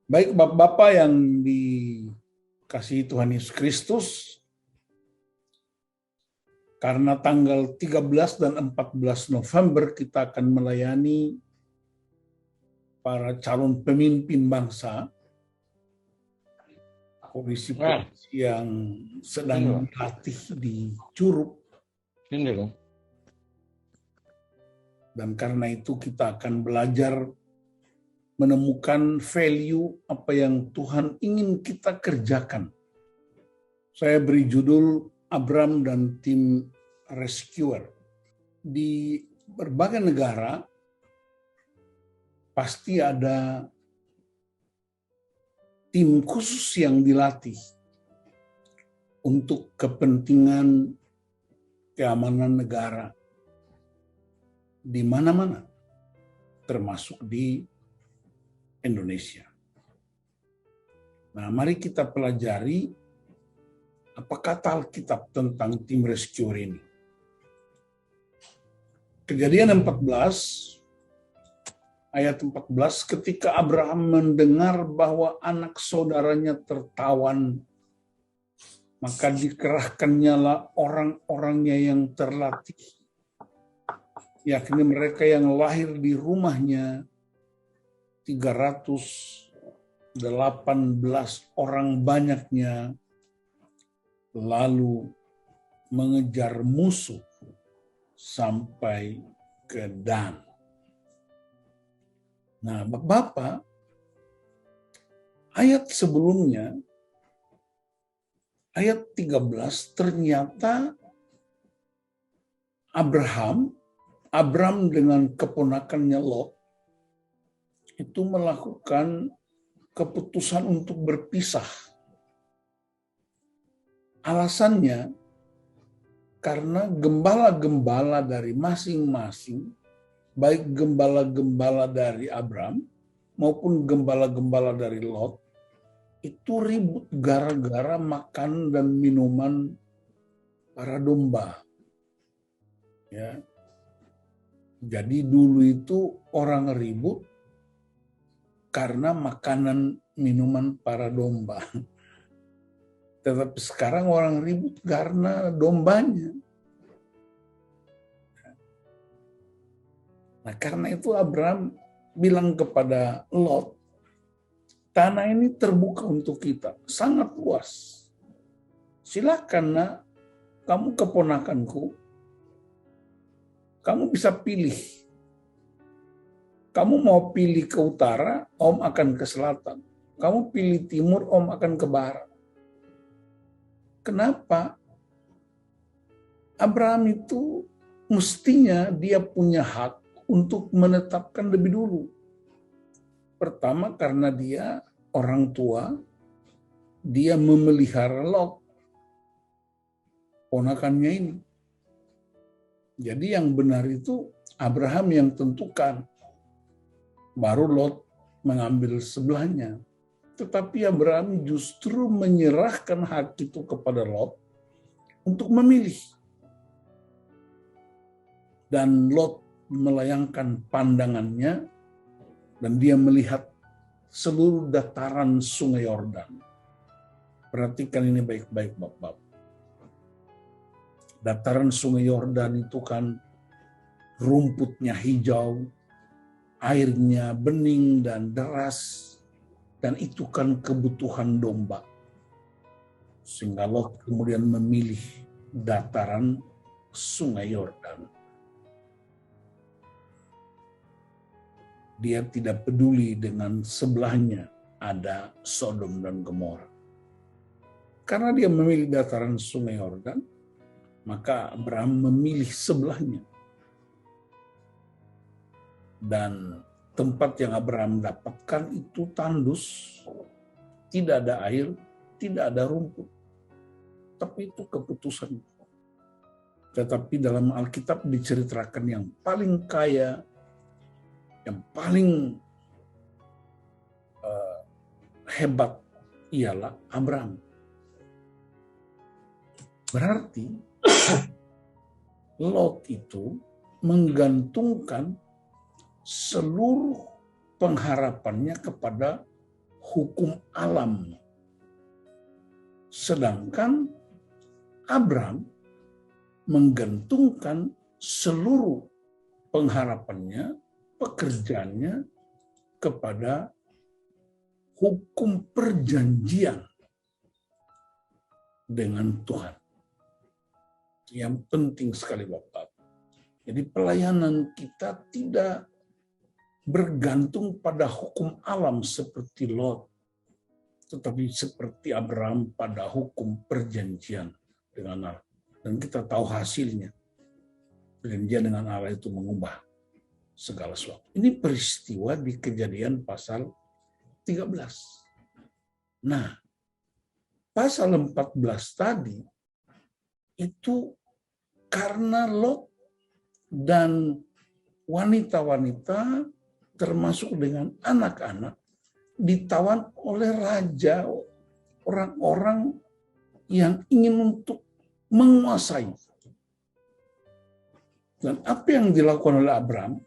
Baik Bapak-Bapak yang dikasihi Tuhan Yesus Kristus, karena tanggal 13 dan 14 November kita akan melayani para calon pemimpin bangsa, polisi-polisi yang sedang dilatih di Curug. Dan karena itu kita akan belajar menemukan value apa yang Tuhan ingin kita kerjakan. Saya beri judul Abram dan tim rescuer. Di berbagai negara pasti ada tim khusus yang dilatih untuk kepentingan keamanan negara di mana-mana, termasuk di Indonesia. Nah, mari kita pelajari apa kata Alkitab tentang tim rescuer ini. Kejadian 14, ayat 14, ketika Abraham mendengar bahwa anak saudaranya tertawan, maka dikerahkannya lah orang-orangnya yang terlatih, yakni mereka yang lahir di rumahnya, 318 orang banyaknya, lalu mengejar musuh sampai ke Dan. Nah, Bapak, ayat sebelumnya, ayat 13, ternyata Abram dengan keponakannya Lot itu melakukan keputusan untuk berpisah. Alasannya karena gembala-gembala dari masing-masing, baik gembala-gembala dari Abram maupun gembala-gembala dari Lot, itu ribut gara-gara makan dan minuman para domba. Ya. Jadi dulu itu orang ribut karena makanan minuman para domba. Tetapi sekarang orang ribut karena dombanya. Nah, karena itu Abraham bilang kepada Lot, tanah ini terbuka untuk kita, sangat luas. Silakan nak, kamu keponakanku, kamu bisa pilih. Kamu mau pilih ke utara, Om akan ke selatan. Kamu pilih timur, Om akan ke barat. Kenapa? Abraham itu mestinya dia punya hak untuk menetapkan lebih dulu. Pertama karena dia orang tua, dia memelihara Lot, ponakannya ini. Jadi yang benar itu Abraham yang tentukan. Baru Lot mengambil sebelahnya. Tetapi Abraham justru menyerahkan hak itu kepada Lot untuk memilih. Dan Lot melayangkan pandangannya dan dia melihat seluruh dataran Sungai Yordan. Perhatikan ini baik-baik Bapak. Dataran Sungai Yordan itu kan rumputnya hijau, airnya bening dan deras, dan itu kan kebutuhan domba. Sehingga Lot kemudian memilih dataran Sungai Yordan. Dia tidak peduli dengan sebelahnya ada Sodom dan Gomora. Karena dia memilih dataran Sungai Yordan, maka Abraham memilih sebelahnya. Dan tempat yang Abraham dapatkan itu tandus, tidak ada air, tidak ada rumput. Tapi itu keputusan. Tetapi dalam Alkitab diceritakan yang paling kaya, yang paling hebat ialah Abraham. Berarti Lot itu menggantungkan seluruh pengharapannya kepada hukum alam. Sedangkan Abraham menggantungkan seluruh pengharapannya, pekerjaannya kepada hukum perjanjian dengan Tuhan. Yang penting sekali Bapak. Jadi pelayanan kita tidak bergantung pada hukum alam seperti Lot, tetapi seperti Abraham pada hukum perjanjian dengan Allah. Dan kita tahu hasilnya. Perjanjian dengan Allah itu mengubah segala sesuatu. Ini peristiwa di Kejadian pasal 13. Nah, pasal 14 tadi itu karena Lot dan wanita-wanita termasuk dengan anak-anak ditawan oleh raja, orang-orang yang ingin untuk menguasai. Dan apa yang dilakukan oleh Abraham?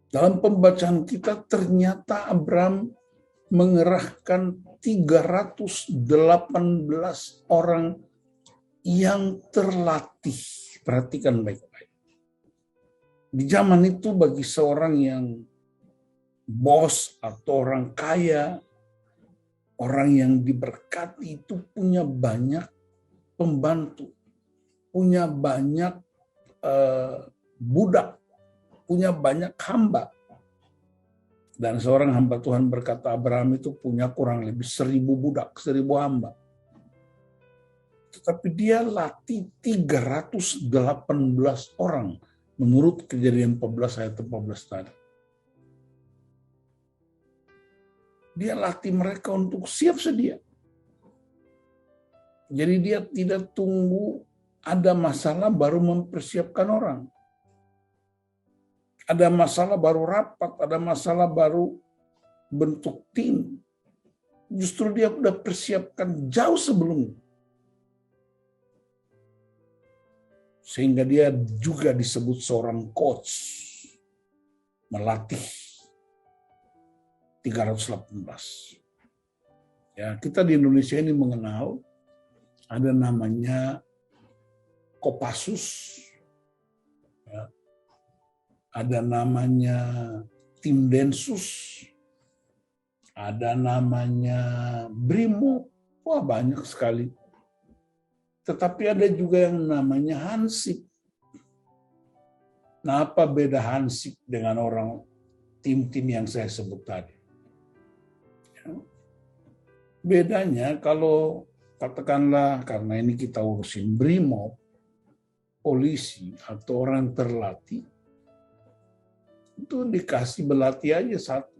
Dalam pembacaan kita ternyata Abraham mengerahkan 318 orang yang terlatih. Perhatikan baik-baik. Di zaman itu bagi seorang yang bos atau orang kaya, orang yang diberkati itu punya banyak pembantu, punya banyak budak, punya banyak hamba. Dan seorang hamba Tuhan berkata Abraham itu punya kurang lebih 1000 budak, 1000 hamba. Tetapi dia latih 318 orang menurut Kejadian 14 ayat 14 tadi. Dia latih mereka untuk siap sedia. Jadi dia tidak tunggu ada masalah baru mempersiapkan orang. Ada masalah baru rapat, ada masalah baru bentuk tim. Justru dia sudah persiapkan jauh sebelumnya. Sehingga dia juga disebut seorang coach. Melatih 318. Ya, kita di Indonesia ini mengenal ada namanya Kopassus, ya, ada namanya tim Densus, ada namanya Brimo, wah banyak sekali. Tetapi ada juga yang namanya Hansip. Nah, apa beda Hansip dengan orang tim-tim yang saya sebut tadi? Ya. Bedanya kalau katakanlah karena ini kita urusin Brimo, polisi atau orang terlatih, itu dikasih berlatih aja satu.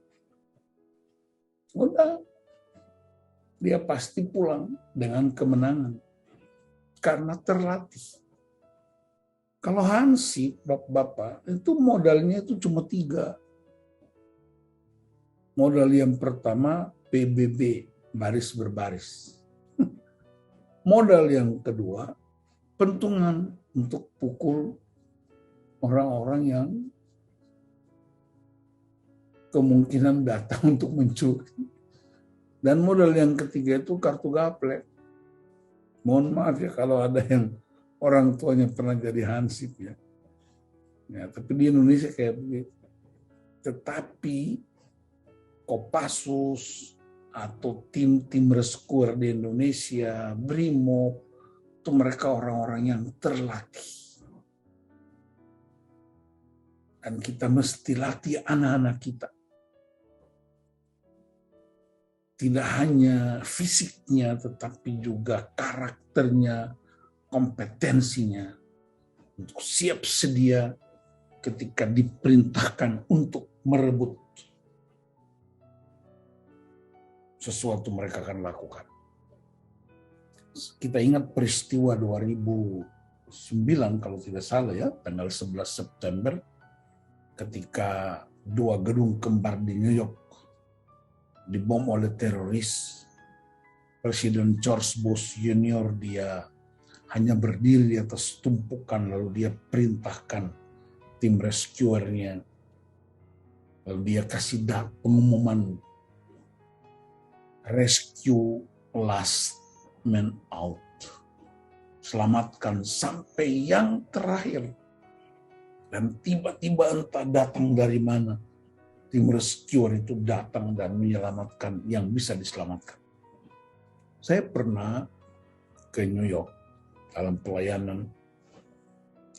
Udah, dia pasti pulang dengan kemenangan. Karena terlatih. Kalau Hansip, Bapak-Bapak, itu modalnya itu cuma 3. Modal yang pertama, PBB, baris berbaris. Modal yang kedua, pentungan untuk pukul orang-orang yang kemungkinan datang untuk mencuri. Dan modal yang ketiga itu kartu gaplek. Mohon maaf ya kalau ada yang orang tuanya pernah jadi Hansip ya. Ya, tapi di Indonesia kayak begitu. Tetapi Kopassus atau tim-tim rescuer di Indonesia, Brimob, itu mereka orang-orang yang terlatih. Dan kita mesti latih anak-anak kita. Tidak hanya fisiknya, tetapi juga karakternya, kompetensinya, untuk siap sedia ketika diperintahkan untuk merebut sesuatu mereka akan lakukan. Kita ingat peristiwa 2009 kalau tidak salah ya, tanggal 11 September, ketika 2 gedung kembar di New York dibom oleh teroris. Presiden George Bush Junior dia hanya berdiri di atas tumpukan, lalu dia perintahkan tim rescuernya, lalu dia kasih pengumuman rescue last man out. Selamatkan sampai yang terakhir. Dan tiba-tiba entah datang dari mana, tim rescuer itu datang dan menyelamatkan yang bisa diselamatkan. Saya pernah ke New York dalam pelayanan,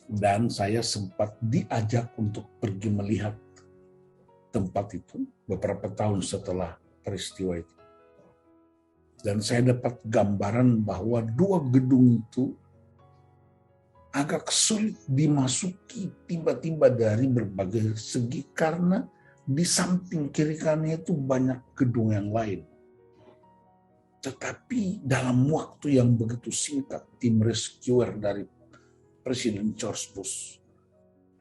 dan saya sempat diajak untuk pergi melihat tempat itu beberapa tahun setelah peristiwa itu. Dan saya dapat gambaran bahwa dua gedung itu agak sulit dimasuki tiba-tiba dari berbagai segi karena di samping kiri kanannya itu banyak gedung yang lain. Tetapi dalam waktu yang begitu singkat, tim rescuer dari Presiden George Bush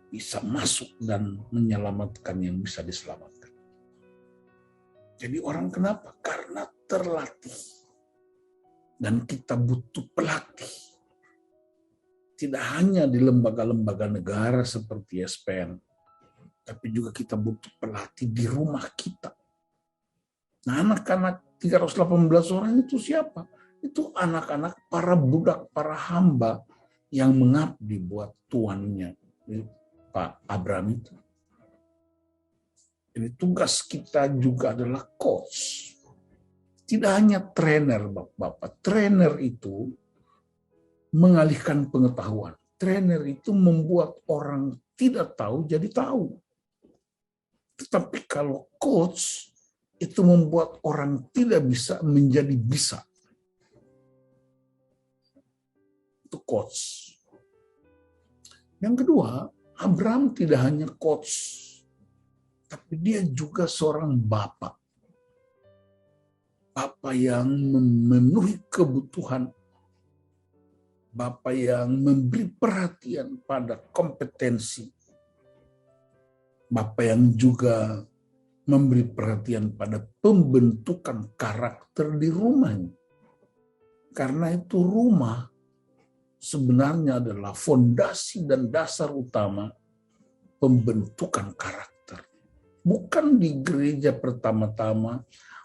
bisa masuk dan menyelamatkan yang bisa diselamatkan. Jadi orang kenapa? Karena terlatih. Dan kita butuh pelatih. Tidak hanya di lembaga-lembaga negara seperti SPN, tapi juga kita butuh pelatih di rumah kita. Nah, anak-anak 318 orang itu siapa? Itu anak-anak para budak, para hamba yang mengabdi buat tuannya, Pak Abraham itu. Jadi tugas kita juga adalah coach. Tidak hanya trainer, Bapak. Trainer itu mengalihkan pengetahuan. Trainer itu membuat orang tidak tahu jadi tahu. Tetapi kalau coach itu membuat orang tidak bisa menjadi bisa. Itu coach. Yang kedua, Abraham tidak hanya coach, tapi dia juga seorang bapak. Bapak yang memenuhi kebutuhan, Bapak yang memberi perhatian pada kompetensi, Bapak yang juga memberi perhatian pada pembentukan karakter di rumahnya. Karena itu rumah sebenarnya adalah fondasi dan dasar utama pembentukan karakter. Bukan di gereja pertama-tama,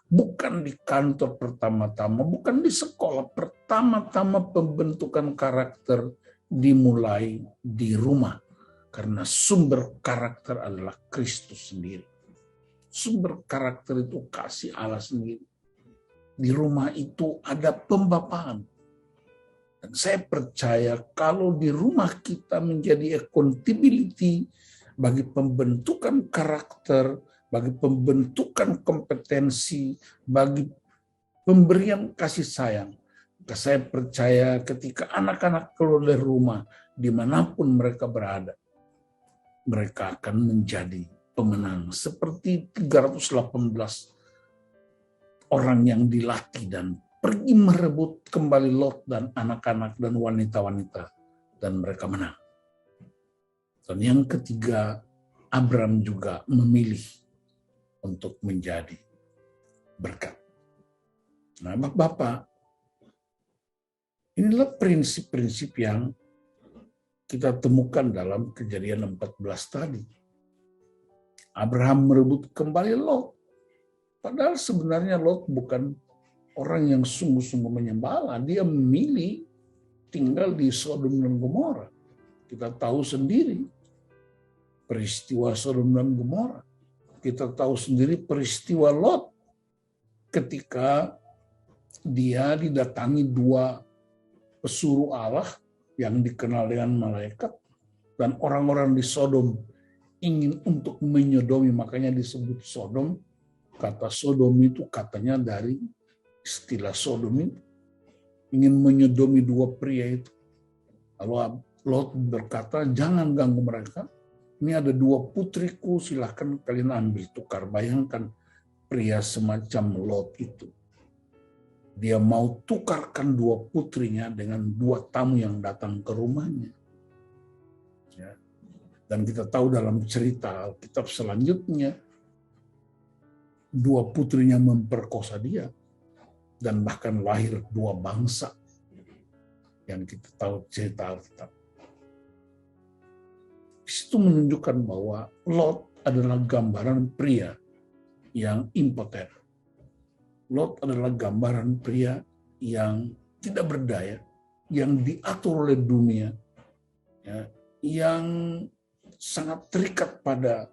bukan di kantor pertama-tama, bukan di sekolah. Pertama-tama pembentukan karakter dimulai di rumah. Karena sumber karakter adalah Kristus sendiri. Sumber karakter itu kasih Allah sendiri. Di rumah itu ada pembapaan. Dan saya percaya kalau di rumah kita menjadi accountability bagi pembentukan karakter, bagi pembentukan kompetensi, bagi pemberian kasih sayang. Maka saya percaya ketika anak-anak keluar dari rumah, dimanapun mereka berada, mereka akan menjadi pemenang. Seperti 318 orang yang dilatih dan pergi merebut kembali Lot dan anak-anak dan wanita-wanita. Dan mereka menang. Dan yang ketiga, Abraham juga memilih untuk menjadi berkat. Nah, Bapak, inilah prinsip-prinsip yang kita temukan dalam Kejadian 14 tadi. Abraham merebut kembali Lot. Padahal sebenarnya Lot bukan orang yang sungguh-sungguh menyembah Allah. Dia memilih tinggal di Sodom dan Gomora. Kita tahu sendiri peristiwa Sodom dan Gomora. Kita tahu sendiri peristiwa Lot ketika dia didatangi dua pesuruh Allah yang dikenal dengan malaikat, dan orang-orang di Sodom ingin untuk menyodomi, makanya disebut Sodom. Kata Sodom itu katanya dari istilah Sodom itu, ingin menyodomi dua pria itu. Lalu Lot berkata, jangan ganggu mereka. Ini ada dua putriku, silahkan kalian ambil tukar. Bayangkan pria semacam Lot itu. Dia mau tukarkan dua putrinya dengan dua tamu yang datang ke rumahnya. Ya. Dan kita tahu dalam cerita Alkitab selanjutnya, dua putrinya memperkosa dia. Dan bahkan lahir dua bangsa yang kita tahu cerita Alkitab. Itu menunjukkan bahwa Lot adalah gambaran pria yang impoten. Lot adalah gambaran pria yang tidak berdaya, yang diatur oleh dunia, ya, yang sangat terikat pada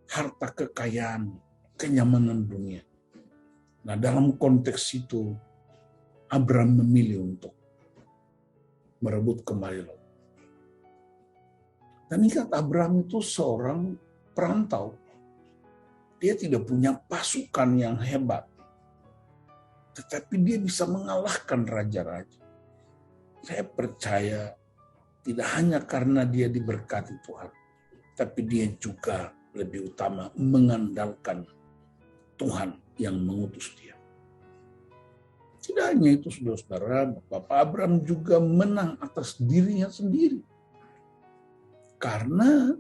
harta kekayaan, kenyamanan dunia. Nah, dalam konteks itu, Abraham memilih untuk merebut kembali Lot. Dan ingat, Abraham itu seorang perantau. Dia tidak punya pasukan yang hebat, tetapi dia bisa mengalahkan raja-raja. Saya percaya tidak hanya karena dia diberkati Tuhan, tapi dia juga lebih utama mengandalkan Tuhan yang mengutus dia. Tidak hanya itu, saudara-saudara, Bapak Abraham juga menang atas dirinya sendiri. Karena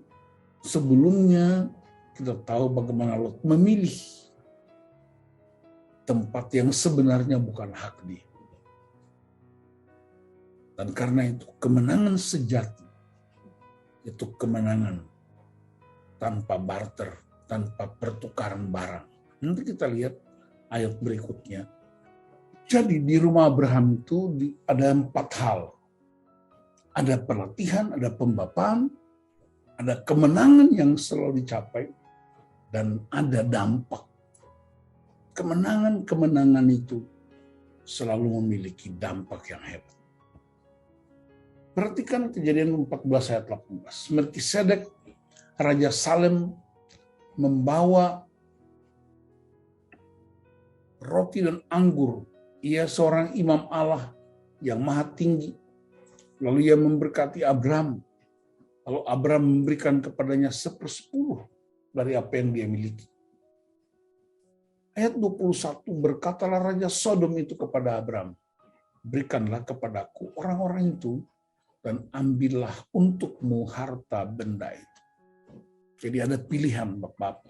sebelumnya kita tahu bagaimana Lot memilih tempat yang sebenarnya bukan hak dia. Dan karena itu kemenangan sejati, itu kemenangan tanpa barter, tanpa pertukaran barang. Nanti kita lihat ayat berikutnya. Jadi di rumah Abraham itu ada 4 hal. Ada pelatihan, ada pembapaan, ada kemenangan yang selalu dicapai, dan ada dampak. Kemenangan-kemenangan itu selalu memiliki dampak yang hebat. Perhatikan Kejadian 14 ayat 18. Melkisedek, Raja Salem, membawa roti dan anggur. Ia seorang imam Allah yang maha tinggi. Lalu ia memberkati Abraham. Lalu Abraham memberikan kepadanya 1/10 dari apa yang dia miliki. Ayat 21, berkatalah Raja Sodom itu kepada Abraham, berikanlah kepadaku orang-orang itu dan ambillah untukmu harta benda itu. Jadi ada pilihan, Bapak.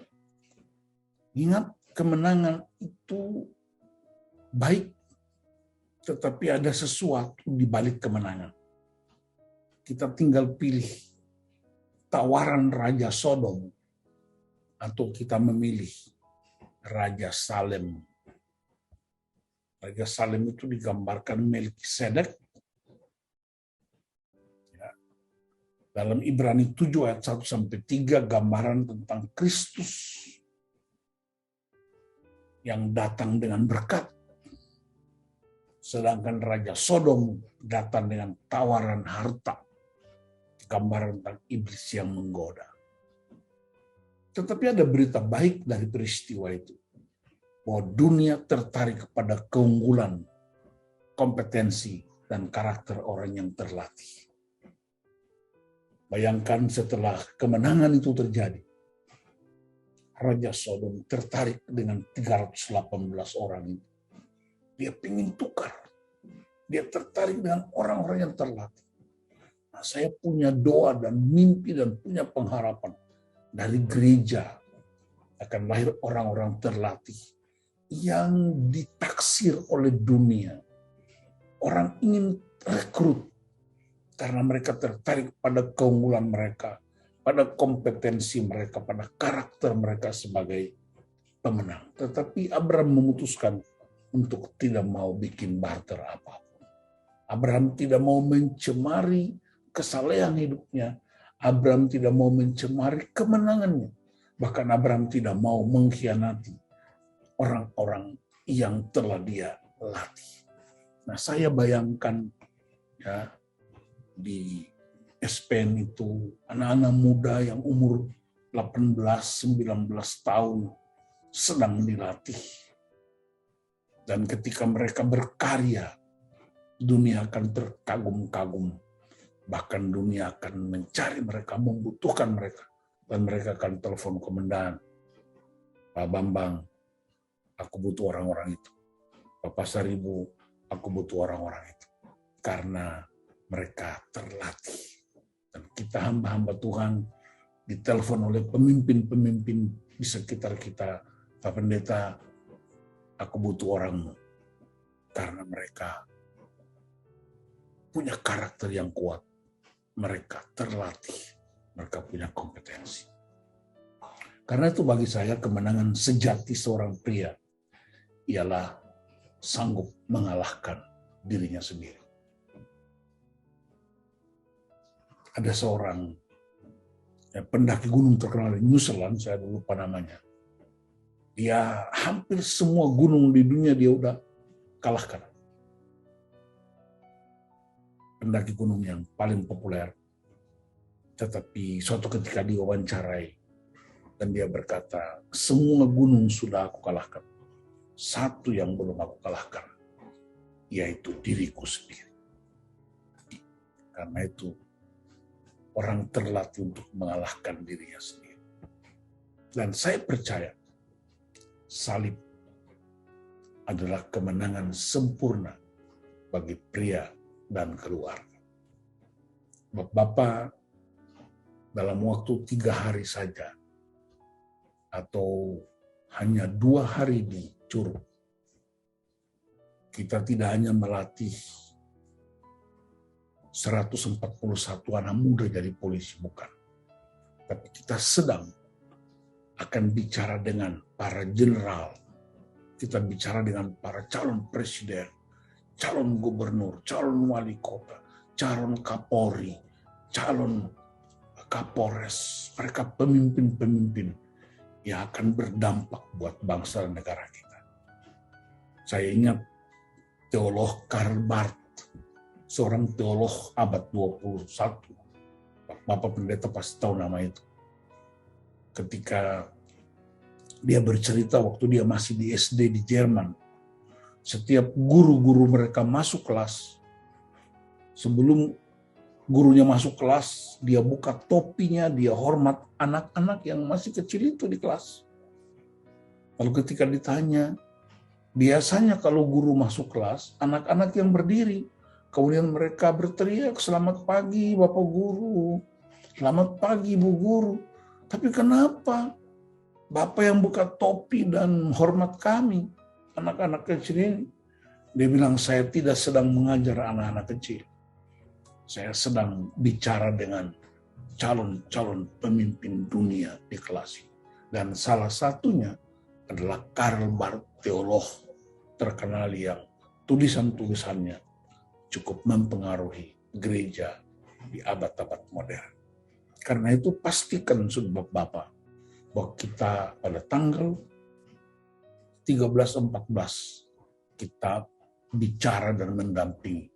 Ingat, kemenangan itu baik, tetapi ada sesuatu di balik kemenangan. Kita tinggal pilih tawaran Raja Sodom atau kita memilih Raja Salem. Raja Salem itu digambarkan Melkisedek. Ya. Dalam Ibrani 7 ayat 1-3 gambaran tentang Kristus yang datang dengan berkat. Sedangkan Raja Sodom datang dengan tawaran harta. Gambaran tentang iblis yang menggoda. Tetapi ada berita baik dari peristiwa itu. Bahwa dunia tertarik kepada keunggulan, kompetensi, dan karakter orang yang terlatih. Bayangkan setelah kemenangan itu terjadi, Raja Sodom tertarik dengan 318 orang itu. Dia ingin tukar. Dia tertarik dengan orang-orang yang terlatih. Nah, saya punya doa dan mimpi dan punya pengharapan. Dari gereja akan lahir orang-orang terlatih yang ditaksir oleh dunia. Orang ingin rekrut karena mereka tertarik pada keunggulan mereka, pada kompetensi mereka, pada karakter mereka sebagai pemenang. Tetapi Abraham memutuskan untuk tidak mau bikin barter apapun. Abraham tidak mau mencemari kesalehan hidupnya. Abraham tidak mau mencemari kemenangannya. Bahkan Abraham tidak mau mengkhianati orang-orang yang telah dia latih. Nah, saya bayangkan ya, di SPN itu anak-anak muda yang umur 18-19 tahun sedang dilatih. Dan ketika mereka berkarya, dunia akan terkagum-kagum. Bahkan dunia akan mencari mereka, membutuhkan mereka. Dan mereka akan telepon komandan. Pak Bambang, aku butuh orang-orang itu. Pak Pasaribu, aku butuh orang-orang itu. Karena mereka terlatih. Dan kita hamba-hamba Tuhan ditelepon oleh pemimpin-pemimpin di sekitar kita. Pak Pendeta, aku butuh orangmu. Karena mereka punya karakter yang kuat. Mereka terlatih, mereka punya kompetensi. Karena itu bagi saya kemenangan sejati seorang pria ialah sanggup mengalahkan dirinya sendiri. Ada seorang pendaki gunung terkenal di New Zealand, saya lupa namanya. Dia hampir semua gunung di dunia dia udah kalahkan. Pendaki gunung yang paling populer. Tetapi suatu ketika diwawancarai dan dia berkata, semua gunung sudah aku kalahkan. Satu yang belum aku kalahkan, yaitu diriku sendiri. Karena itu, orang terlatih untuk mengalahkan dirinya sendiri. Dan saya percaya, salib adalah kemenangan sempurna bagi pria dan keluarga. Bapak, dalam waktu 3 hari saja, atau hanya 2 hari di Curug, kita tidak hanya melatih 141 anak muda jadi polisi, bukan. Tapi kita sedang akan bicara dengan para jenderal, kita bicara dengan para calon presiden, calon gubernur, calon wali kota, calon kapolri, calon kapolres, mereka pemimpin-pemimpin yang akan berdampak buat bangsa dan negara kita. Saya ingat teolog Karl Barth, seorang teolog abad 21. Bapak pendeta pasti tahu nama itu. Ketika dia bercerita waktu dia masih di SD di Jerman, setiap guru-guru mereka masuk kelas, sebelum gurunya masuk kelas, dia buka topinya, dia hormat anak-anak yang masih kecil itu di kelas. Lalu ketika ditanya, biasanya kalau guru masuk kelas, anak-anak yang berdiri, kemudian mereka berteriak, "Selamat pagi Bapak Guru, selamat pagi Bu Guru." Tapi kenapa Bapak yang buka topi dan hormat kami, anak-anak kecil ini? Dia bilang, saya tidak sedang mengajar anak-anak kecil. Saya sedang bicara dengan calon-calon pemimpin dunia di kelas ini. Dan salah satunya adalah Karl Barth, teolog terkenal yang tulisan-tulisannya cukup mempengaruhi gereja di abad-abad modern. Karena itu pastikan sudah Bapak bahwa kita pada tanggal 13-14 kita bicara dan mendampingi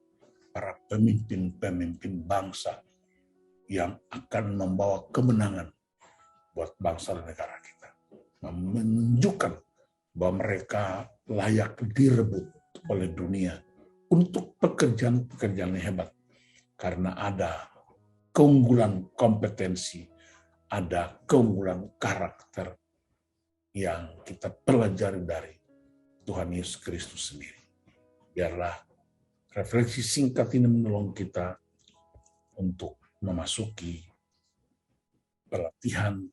para pemimpin-pemimpin bangsa yang akan membawa kemenangan buat bangsa dan negara kita. Menunjukkan bahwa mereka layak direbut oleh dunia untuk pekerjaan-pekerjaan yang hebat. Karena ada keunggulan kompetensi, ada keunggulan karakter yang kita pelajari dari Tuhan Yesus Kristus sendiri. Biarlah refleksi singkat ini menolong kita untuk memasuki pelatihan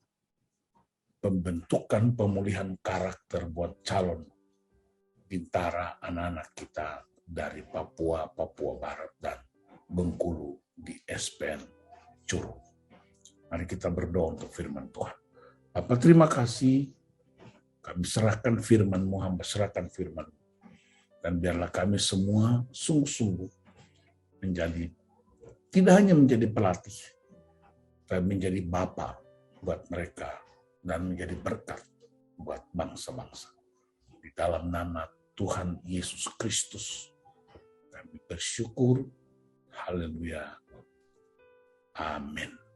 pembentukan pemulihan karakter buat calon bintara anak-anak kita dari Papua, Papua Barat, dan Bengkulu di SPN Curug. Mari kita berdoa untuk firman Tuhan. Bapak, terima kasih. Kami serahkan firman-Mu, hamba serahkan firman-Mu. Dan biarlah kami semua sungguh-sungguh menjadi, tidak hanya menjadi pelatih, tapi menjadi bapa buat mereka dan menjadi berkat buat bangsa-bangsa. Di dalam nama Tuhan Yesus Kristus, kami bersyukur. Haleluya. Amin.